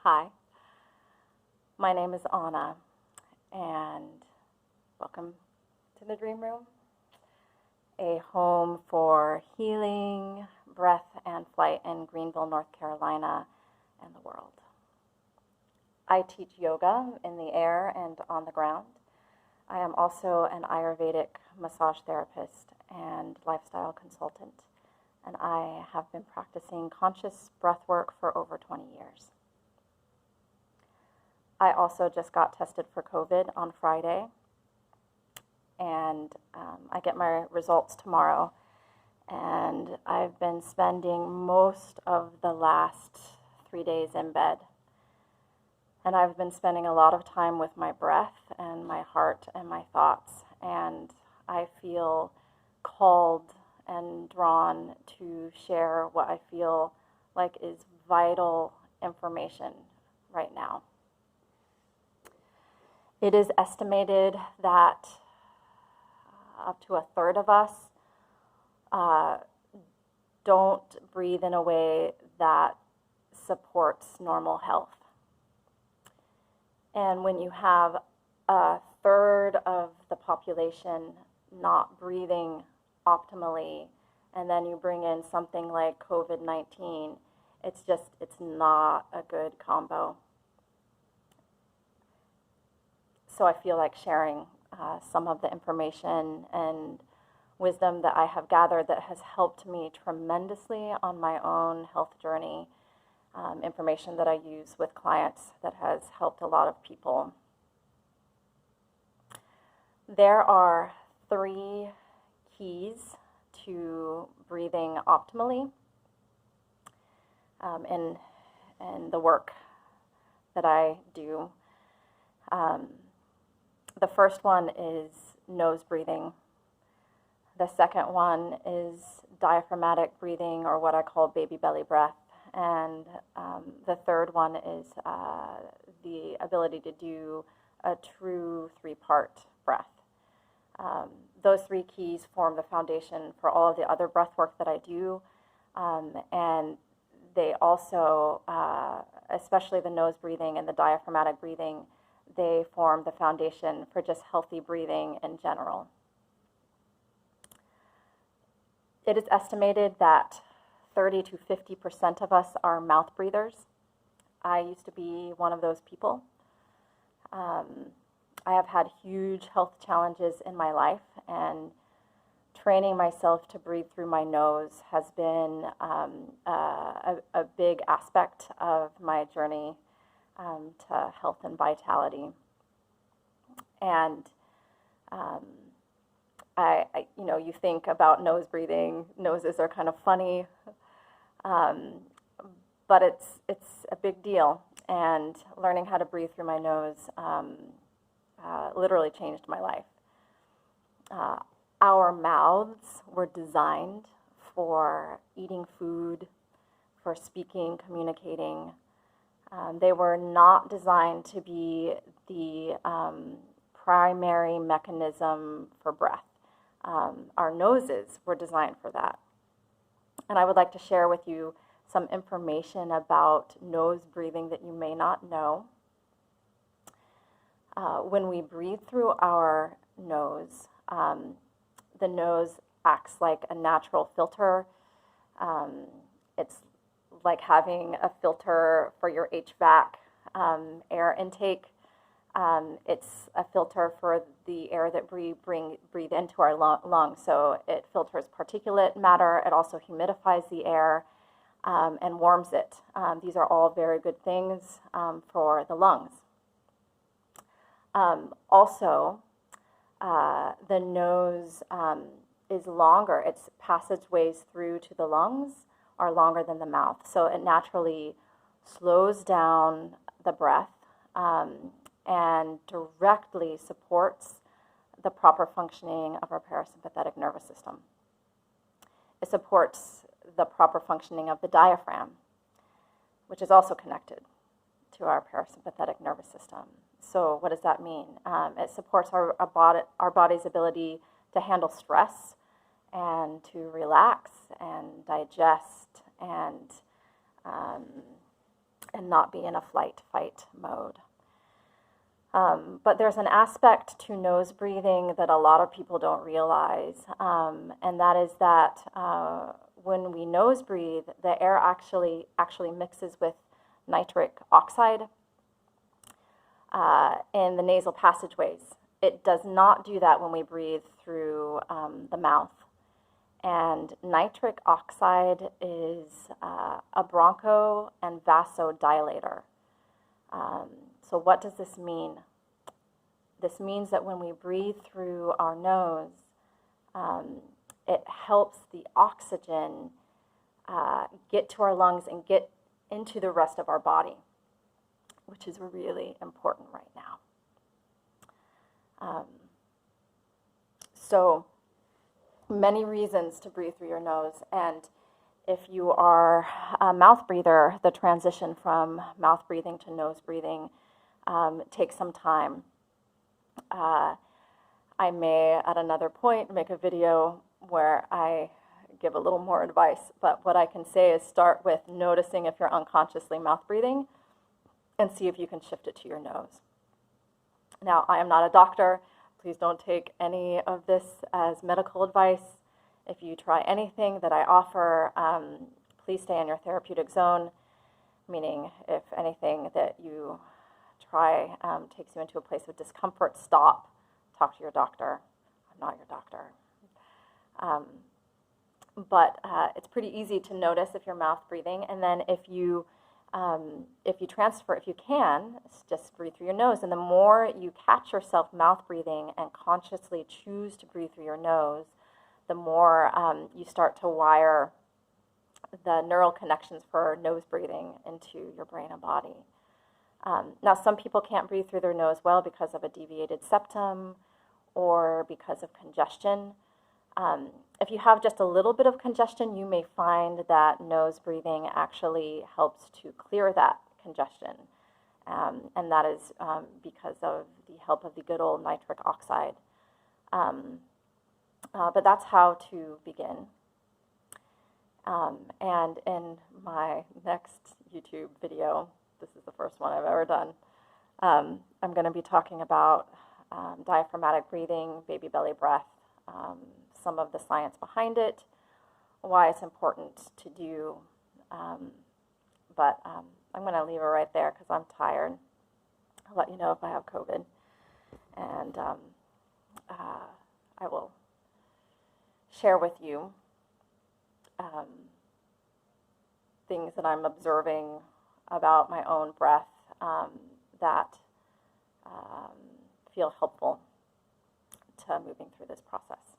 Hi, my name is Anna, and welcome to the Dream Room, a home for healing, breath, and flight in Greenville, North Carolina, and the world. I teach yoga in the air and on the ground. I am also an Ayurvedic massage therapist and lifestyle consultant, and I have been practicing conscious breath work for over 20 years. I also just got tested for COVID on Friday, and I get my results tomorrow. And I've been spending most of the last 3 days in bed. And I've been spending a lot of time with my breath and my heart and my thoughts. And I feel called and drawn to share what I feel like is vital information right now. It is estimated that up to a third of us don't breathe in a way that supports normal health. And when you have a third of the population not breathing optimally, and then you bring in something like COVID-19, it's not a good combo. So I feel like sharing some of the information and wisdom that I have gathered that has helped me tremendously on my own health journey, information that I use with clients that has helped a lot of people. There are 3 keys to breathing optimally in the work that I do. The first one is nose breathing. The second one is diaphragmatic breathing, or what I call baby belly breath. And the third one is the ability to do a true 3-part breath. Those 3 keys form the foundation for all of the other breath work that I do. And they also, especially the nose breathing and the diaphragmatic breathing, they form the foundation for just healthy breathing in general. It is estimated that 30 to 50% of us are mouth breathers. I used to be one of those people. I have had huge health challenges in my life, and training myself to breathe through my nose has been a big aspect of my journey to health and vitality. And you think about nose breathing. Noses are kind of funny, but it's a big deal. And learning how to breathe through my nose literally changed my life. Our mouths were designed for eating food, for speaking, communicating. They were not designed to be the primary mechanism for breath. Our noses were designed for that. And I would like to share with you some information about nose breathing that you may not know. When we breathe through our nose, the nose acts like a natural filter. It's like having a filter for your HVAC air intake. It's a filter for the air that we breathe into our lungs. So it filters particulate matter. It also humidifies the air and warms it. These are all very good things for the lungs. Also, the nose is longer. Its passageways through to the lungs are longer than the mouth. So it naturally slows down the breath and directly supports the proper functioning of our parasympathetic nervous system. It supports the proper functioning of the diaphragm, which is also connected to our parasympathetic nervous system. So what does that mean? It supports our body's ability to handle stress and to relax and digest and and not be in a flight-fight mode. But there's an aspect to nose breathing that a lot of people don't realize, and that is that when we nose breathe, the air actually mixes with nitric oxide in the nasal passageways. It does not do that when we breathe through the mouth. And nitric oxide is a broncho and vasodilator. So what does this mean? This means that when we breathe through our nose, it helps the oxygen get to our lungs and get into the rest of our body, which is really important right now. So many reasons to breathe through your nose, and if you are a mouth breather, the transition from mouth breathing to nose breathing takes some time. I may, at another point, make a video where I give a little more advice, but what I can say is start with noticing if you're unconsciously mouth breathing and see if you can shift it to your nose. Now, I am not a doctor. Please don't take any of this as medical advice. If you try anything that I offer, please stay in your therapeutic zone, meaning if anything that you try takes you into a place of discomfort, stop, talk to your doctor. I'm not your doctor. But it's pretty easy to notice if you're mouth breathing, and then if you transfer, if you can, just breathe through your nose. And the more you catch yourself mouth breathing and consciously choose to breathe through your nose, the more you start to wire the neural connections for nose breathing into your brain and body. Now, some people can't breathe through their nose well because of a deviated septum or because of congestion. If you have just a little bit of congestion, you may find that nose breathing actually helps to clear that congestion. And that is because of the help of the good old nitric oxide. But that's how to begin. And in my next YouTube video, this is the first one I've ever done, I'm going to be talking about diaphragmatic breathing, baby belly breath, some of the science behind it, why it's important to do. But I'm going to leave it right there because I'm tired. I'll let you know if I have COVID. And I will share with you things that I'm observing about my own breath that feel helpful to moving through this process.